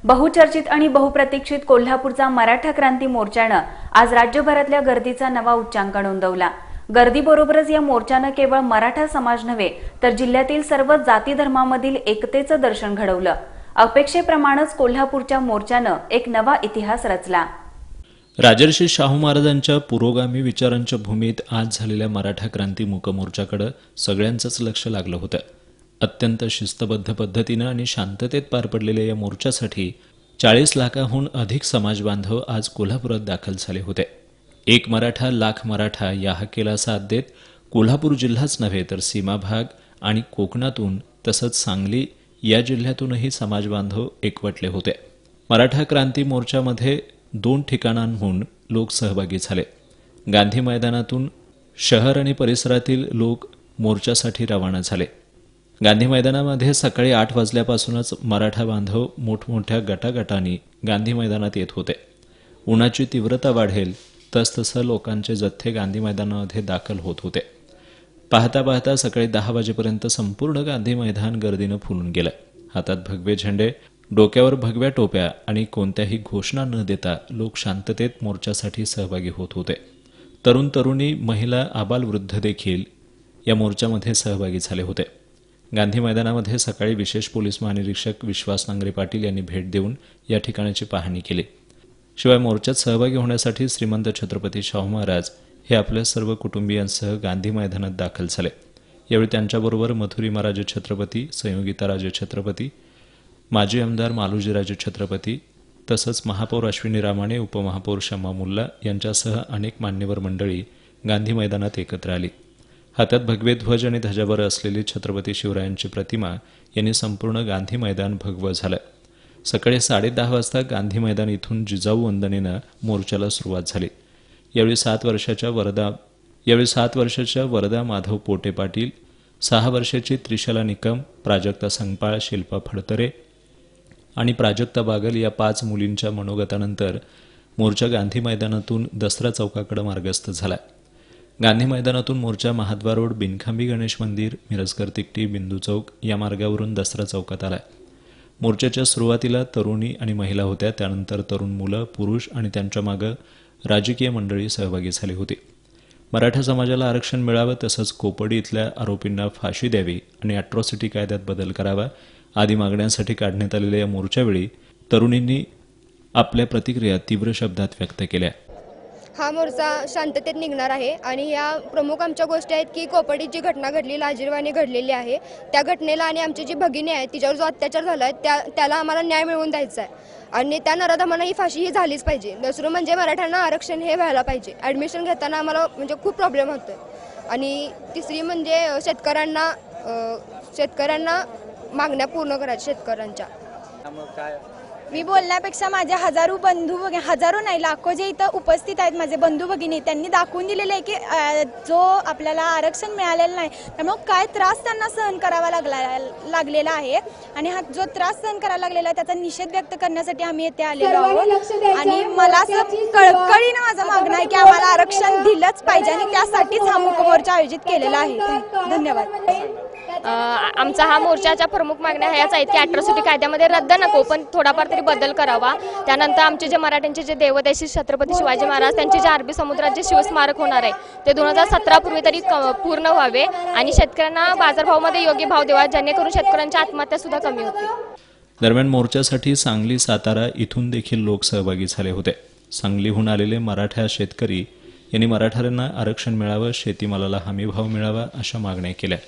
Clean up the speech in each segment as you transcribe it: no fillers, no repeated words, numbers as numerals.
बहुचर्चित आणि बहुप्रतीक्षित कोल्हापूरचा मराठा क्रांती मोर्चाने आज राज्यभरातल्या गर्दीचा नवा उच्चांक नोंदवला। गर्दीबरोबरच या मोर्चाने केवळ मराठा समाज नव्हे तर जिल्ह्यातील सर्व जाती धर्मामधील एकतेचं दर्शन घडवलं। अपेक्षेप्रमाणेच कोल्हापूरच्या मोर्चाने एक नवा इतिहास रचला। राजर्षी शाहू महाराजांच्या पुरोगामी विचारांच्या भूमीत आज झालेल्या मराठा क्रांती मूक मोर्चाकडे सगळ्यांचंच लक्ष लागलं होतं। अत्यंत शिस्तबद्ध पद्धतीने आणि शांततेत पार पडलेल्या या मोर्चासाठी 40 लाखाहून अधिक समाज बांधव आज कोल्हापुरात दाखल झाले होते। एक मराठा लाख मराठा या हाकेला साथ देत कोल्हापूर जिल्हाच नव्हे तर सीमा भाग आणि कोकणातून तसंच सांगली या जिल्ह्यातूनही समाज बांधव एकवटले होते। मराठा क्रांती मोर्चामध्ये 2 ठिकाणांहून लोक सहभागी झाले। गांधी मैदानातून शहर आणि परिसरातील लोक मोर्चासाठी रवाना झाले। गांधी मैदानामध्ये सकाळी 8 वाजल्यापासूनच मराठा बांधव मोठमोठ्या गटागटांनी गांधी मैदानात येत होते। उन्हाची तीव्रता वाढेल तसतसे लोकांचे जथ्थे गांधी मैदानामध्ये दाखल होत होते। पाहता पाहता सकाळी 10 वाजेपर्यंत संपूर्ण गांधी मैदान गर्दीने फुलून गेलं। हातात भगवे झेंडे, डोक्यावर भगव्या टोप्या आणि कोणत्याही घोषणा न देता लोक शांततेत मोर्चासाठी सहभागी होत होते। तरुण तरुणी, महिला, आबालवृद्ध देखील या मोर्चामध्ये सहभागी झाले होते। गांधी मैदानामध्ये सकाळी विशेष पोलीस महानिरीक्षक विश्वास नांगरे पाटील यांनी भेट देऊन या ठिकाणाची पाहणी केली। शिवाय मोर्चात सहभागी होण्यासाठी श्रीमंत छत्रपती शाहू महाराज हे आपल्या सर्व कुटुंबियांसह गांधी मैदानात दाखल झाले। यावेळी त्यांच्याबरोबर मथुरीमाराजे छत्रपती, संयोगिताराजे छत्रपती, माजी आमदार मालोजीराजे छत्रपती तसंच महापौर अश्विनी रामाणे, उपमहापौर शम्मा मुल्ला यांच्यासह अनेक मान्यवर मंडळी गांधी मैदानात एकत्र आली। हातात भगवे ध्वज आणि ध्वजावर असलेली छत्रपती शिवरायांची प्रतिमा यांनी संपूर्ण गांधी मैदान भगवं झालं। सकाळी 10:30 वाजता गांधी मैदान इथून जिजाऊ वंदनेनं मोर्चाला सुरुवात झाली। यावेळी 7 वर्षाच्या वरदा माधव पोटे पाटील, 6 वर्षाची त्रिशला निकम, प्राजक्ता संगपाळ, शिल्पा फडतरे आणि प्राजक्ता बागल या 5 मुलींच्या मनोगतानंतर मोर्चा गांधी मैदानातून दसरा चौकाकडे मार्गस्थ झाला। गांधी मैदानातून मोर्चा महाद्वार रोड, बिनखांबी गणेश मंदिर, मिरजकर तिकटी, बिंदू चौक या मार्गावरून दसरा चौकात आला। मोर्चाच्या सुरुवातीला तरुणी आणि महिला होत्या, त्यानंतर तरुण मुलं, पुरुष आणि त्यांच्या मागे राजकीय मंडळी सहभागी झाली होती। मराठा समाजाला आरक्षण मिळावं तसंच कोपडी इथल्या आरोपींना फाशी द्यावी आणि अॅट्रॉसिटी कायद्यात बदल करावा आदी मागण्यांसाठी काढण्यात आलेल्या या मोर्चावेळी तरुणींनी आपल्या प्रतिक्रिया तीव्र शब्दात व्यक्त केल्या। हा मोर्चा शांततेत निघणार आहे आणि या प्रमुख आमच्या गोष्टी आहेत की कोपडीत जी घटना घडली, लाजिरवाणी घडलेली आहे, त्या घटनेला आणि आमची जी भगिनी आहे तिच्यावर जो अत्याचार झाला आहे त्याला आम्हाला न्याय मिळवून द्यायचा आहे आणि त्या नराधमांना ही फाशी ही झालीच पाहिजे। दुसरं म्हणजे मराठ्यांना आरक्षण हे व्हायला पाहिजे। ॲडमिशन घेताना आम्हाला म्हणजे खूप प्रॉब्लेम होतोय आणि तिसरी म्हणजे शेतकऱ्यांना मागण्या पूर्ण करायच्या शेतकऱ्यांच्या। मी बोलण्यापेक्षा माझे हजारो नाही लाखो जे इथं उपस्थित आहेत माझे बंधू भगिनी त्यांनी दाखवून दिलेले आहे की जो आपल्याला आरक्षण मिळालेलं नाही त्यामुळे काय त्रास त्यांना सहन करावा लागलेला आहे आणि हा जो त्रास सहन करावा लागलेला आहे त्याचा निषेध व्यक्त करण्यासाठी आम्ही इथे आलेलो आहोत। आणि मला असं कळकळीनं माझं मागणं आहे की आम्हाला आरक्षण दिलंच पाहिजे आणि त्यासाठीच हा मूक मोर्चा आयोजित केलेला आहे। धन्यवाद। आमचा हा मोर्चाच्या प्रमुख मागण्या ह्याच आहेत की अॅट्रॉसिटी कायद्यामध्ये रद्द नको पण थोडाफार तरी बदल करावा। त्यानंतर आमचे जे मराठ्यांचे जे देवदेशी छत्रपती शिवाजी महाराज त्यांचे जे अरबी समुद्रात जे शिवस्मारक होणार आहे ते 2017 पूर्वी तरी पूर्ण व्हावे आणि शेतकऱ्यांना बाजारभावामध्ये योग्य भाव द्यावा जेणेकरून शेतकऱ्यांच्या आत्महत्या सुद्धा कमी होतील। दरम्यान मोर्चासाठी सांगली, सातारा इथून देखील लोक सहभागी झाले होते। सांगलीहून आलेले मराठा शेतकरी यांनी मराठ्यांना आरक्षण मिळावं, शेतीमालाला हमीभाव मिळावा अशा मागण्या केल्या।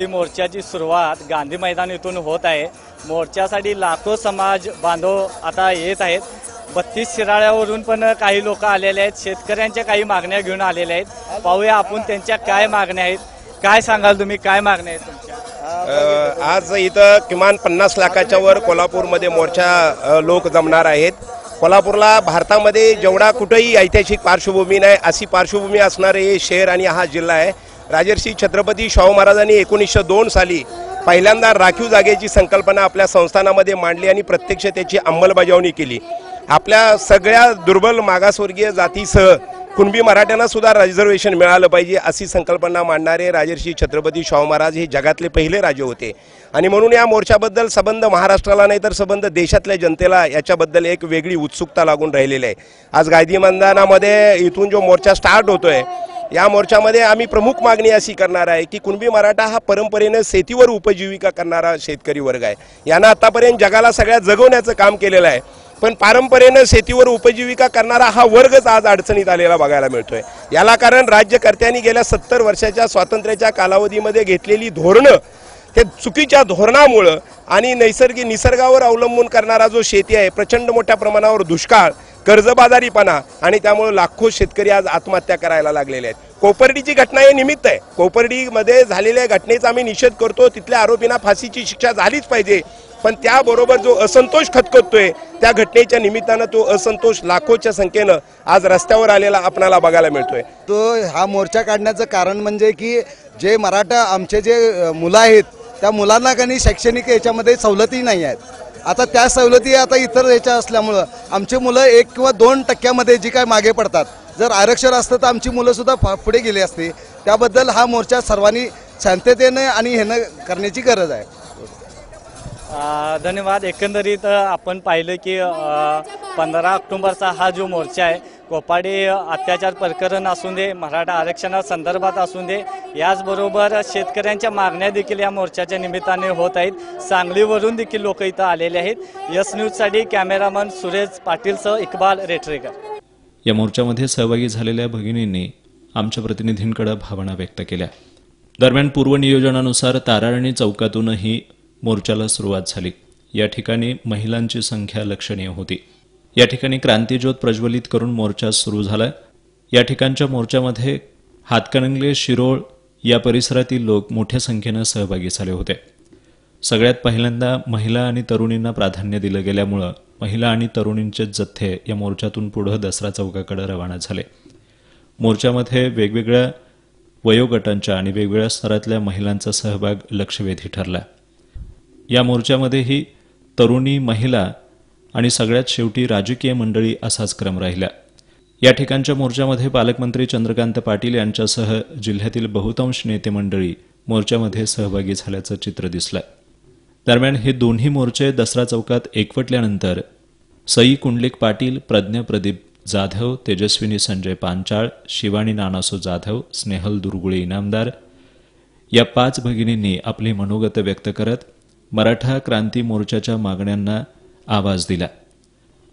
ही मोर्चाची सुरुवात गांधी मैदान इथून होत आहे। मोर्चासाठी लाखो समाज बांधव आता येत आहेत। 32 शिराळ्यावरून पण काही लोक आलेले आहेत। शेतकऱ्यांच्या काही मागण्या घेऊन आलेल्या आहेत। पाहूया आपण त्यांच्या काय मागण्या आहेत। काय सांगाल तुम्ही, काय मागण्या आहेत तुमच्या? आज इथं किमान 50 लाखाच्या वर कोल्हापूरमध्ये मोर्चा लोक जमणार आहेत। कोल्हापूरला भारतामध्ये जेवढा कुठेही ऐतिहासिक पार्श्वभूमी नाही अशी पार्श्वभूमी असणारे हे शहर आणि हा जिल्हा आहे। राजर्षी छत्रपती शाहू महाराजांनी 1902 साली पहिल्यांदा राखीव जागेची संकल्पना आपल्या संस्थानामध्ये मांडली आणि प्रत्यक्ष त्याची अंमलबजावणी केली। आपल्या सगळ्या दुर्बल मागासवर्गीय जातीसह कुणबी मराठ्यांना सुद्धा रिझर्वेशन मिळालं पाहिजे अशी संकल्पना मांडणारे राजर्षी छत्रपती शाहू महाराज हे जगातले पहिले राजे होते आणि म्हणून या मोर्चाबद्दल संबंध महाराष्ट्राला नाही तर संबंध देशातल्या जनतेला याच्याबद्दल एक वेगळी उत्सुकता लागून राहिलेली आहे। आज गायधी मैदानामध्ये इथून जो मोर्चा स्टार्ट होतोय या मोर्चामध्ये आम्ही प्रमुख मागणी अशी करणार आहे की कुणबी मराठा हा परंपरेने शेतीवर उपजीविका करणारा शेतकरी वर्ग आहे। यांना आतापर्यंत जगाला सगळ्यात जगवण्याचं काम केलेलं आहे, पण परंपरेने शेतीवर उपजीविका करणारा हा वर्गच आज अडचणीत आलेला बघायला मिळतोय। याला कारण राज्यकर्त्यांनी गेल्या 70 वर्षाच्या स्वातंत्र्याच्या कालावधीमध्ये घेतलेली धोरणं, ते चुकीच्या धोरणामुळं आणि निसर्गावर अवलंबून करणारा जो शेती आहे, प्रचंड मोठ्या प्रमाणावर दुष्काळ, कर्जबाजारीपणा आणि त्यामुळे लाखो शेतकरी आज आत्महत्या करायला लागलेले आहेत। कोपर्डीची घटना हे निमित्त आहे। कोपर्डीमध्ये झालेल्या घटनेचा आम्ही निषेध करतो, तिथल्या आरोपींना फाशीची शिक्षा झालीच पाहिजे, पण त्याबरोबर जो असंतोष खतखततोय त्या घटनेच्या निमित्तानं तो असंतोष लाखोच्या संख्येनं आज रस्त्यावर आलेला आपल्याला बघायला मिळतोय। तो हा मोर्चा काढण्याचं कारण म्हणजे की जे मराठा आमचे जे मुलं आहेत त्या मुलांना काही शैक्षणिक याच्यामध्ये सवलती नाही आहेत। आता त्या सवलती आता इतर याच्या असल्यामुळं आमची मुलं 1 किंवा 2% जी काय मागे पडतात। जर आरक्षण असतं तर आमची मुलं सुद्धा पुढे गेली असती। त्याबद्दल हा मोर्चा सर्वांनी शांततेने आणि ह्यानं करण्याची गरज आहे। धन्यवाद। एकंदरीत आपण पाहिलं की 15 ऑक्टोबरचा हा जो मोर्चा आहे, कोपाडी अत्याचार प्रकरण असून दे, मराठा आरक्षणासंदर्भात असून दे, याचबरोबर शेतकऱ्यांच्या मागण्या देखील या मोर्चाच्या निमित्ताने होत आहेत। सांगलीवरून देखील लोक इथं आलेले आहेत। यस न्यूजसाठी कॅमेरामन सुरेश पाटीलसह इक्बाल रेटरेकर। या मोर्चामध्ये सहभागी झालेल्या भगिनींनी आमच्या प्रतिनिधींकडे भावना व्यक्त केल्या। दरम्यान पूर्वनियोजनानुसार ताराळणी चौकातूनही मोर्चाला सुरुवात झाली। या ठिकाणी महिलांची संख्या लक्षणीय होती। या ठिकाणी क्रांतीज्योत प्रज्वलित करून मोर्चा सुरू झाला। या ठिकाणच्या मोर्चामध्ये हातकणंगले, शिरोळ या परिसरातील लोक मोठ्या संख्येनं सहभागी झाले होते। सगळ्यात पहिल्यांदा महिला आणि तरुणींना प्राधान्य दिलं गेल्यामुळं महिला आणि तरुणींचे जथ्थे या मोर्चातून पुढे दसरा चौकाकडे रवाना झाले। मोर्चामध्ये वेगवेगळ्या वयोगटांच्या आणि वेगवेगळ्या स्तरातल्या महिलांचा सहभाग लक्षवेधी ठरला। या मोर्चामध्येही तरुणी, महिला आणि सगळ्यात शेवटी राजकीय मंडळी असाच क्रम राहिला। या ठिकाणच्या मोर्चामध्ये पालकमंत्री चंद्रकांत पाटील यांच्यासह जिल्ह्यातील बहुतांश नेते मंडळी मोर्चामध्ये सहभागी झाल्याचं चित्र दिसलं। दरम्यान हे दोन्ही मोर्चे दसरा चौकात एकवटल्यानंतर सई कुंडलिक पाटील, प्रज्ञा प्रदीप जाधव, तेजस्विनी संजय पांचाळ, शिवानी नानासो जाधव, स्नेहल दुर्गुळे इनामदार या 5 भगिनींनी आपली मनोगत व्यक्त करत मराठा क्रांती मोर्चाच्या मागण्यांना आवाज दिला।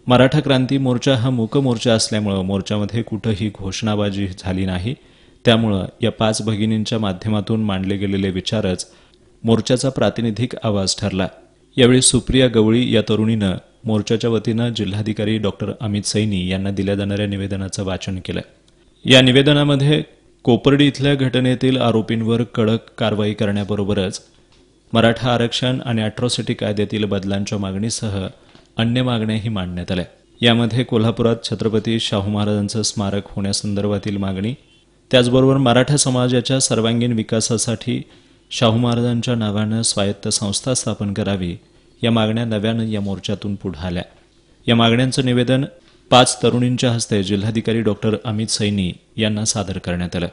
मराठा क्रांती मोर्चा हा मूक मोर्चा असल्यामुळे मोर्चामध्ये कुठेही घोषणाबाजी झाली नाही। त्यामुळे या 5 भगिनींच्या माध्यमातून मांडले गेलेले विचारच मोर्चाचा प्रातिनिधिक आवाज ठरला। यावेळी सुप्रिया गवळी या तरुणीनं मोर्चाच्या वतीनं जिल्हाधिकारी डॉक्टर अमित सैनी यांना दिल्या जाणाऱ्या निवेदनाचं वाचन केलं। या निवेदनामध्ये कोपर्डी इथल्या घटनेतील आरोपींवर कडक कारवाई करण्याबरोबरच मराठा आरक्षण आणि अॅट्रॉसिटी कायद्यातील बदलांच्या मागणीसह अन्य मागण्याही मांडण्यात आल्या। यामध्ये कोल्हापुरात छत्रपती शाहू महाराजांचं स्मारक होण्यासंदर्भातील मागणी, त्याचबरोबर मराठा समाजाच्या सर्वांगीण विकासासाठी शाहू महाराजांच्या नावानं स्वायत्त संस्था स्थापन करावी या मागण्या नव्यानं या मोर्चातून पुढे आल्या। या मागण्यांचं निवेदन 5 तरुणींच्या हस्ते जिल्हाधिकारी डॉक्टर अमित सैनी यांना सादर करण्यात आलं।